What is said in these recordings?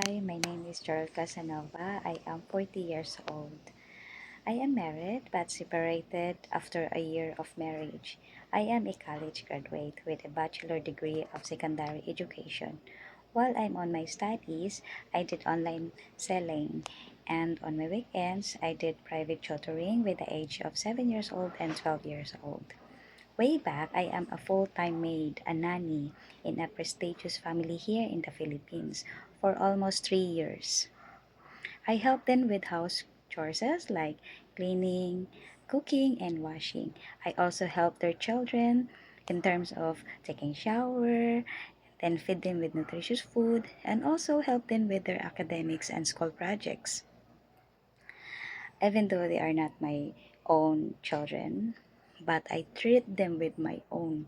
Hi, my name is Gerald Casanova. I am 40 years old. I am married but separated after a year of marriage. I am a college graduate with a bachelor degree of secondary education. While I'm on my studies, I did online selling, and on my weekends, I did private tutoring with the age of 7 years old and 12 years old. Way back, I am a full-time maid, a nanny, in a prestigious family here in the Philippines for almost 3 years. I help them with house chores like cleaning, cooking, and washing. I also help their children in terms of taking shower, then feed them with nutritious food, and also help them with their academics and school projects. Even though they are not my own children, but I treat them like my own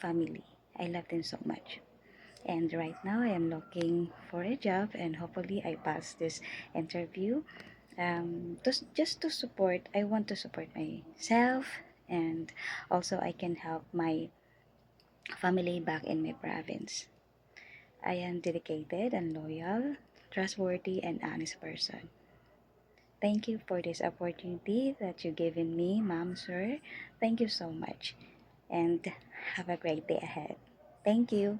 family. I love them so much. And right now, I am looking for a job, and hopefully, I pass this interview. Just to support, I want to support myself, and also I can help my family back in my province. I am dedicated and loyal, trustworthy, and honest person. Thank you for this opportunity that you given me, ma'am, sir. Thank you so much, and have a great day ahead. Thank you.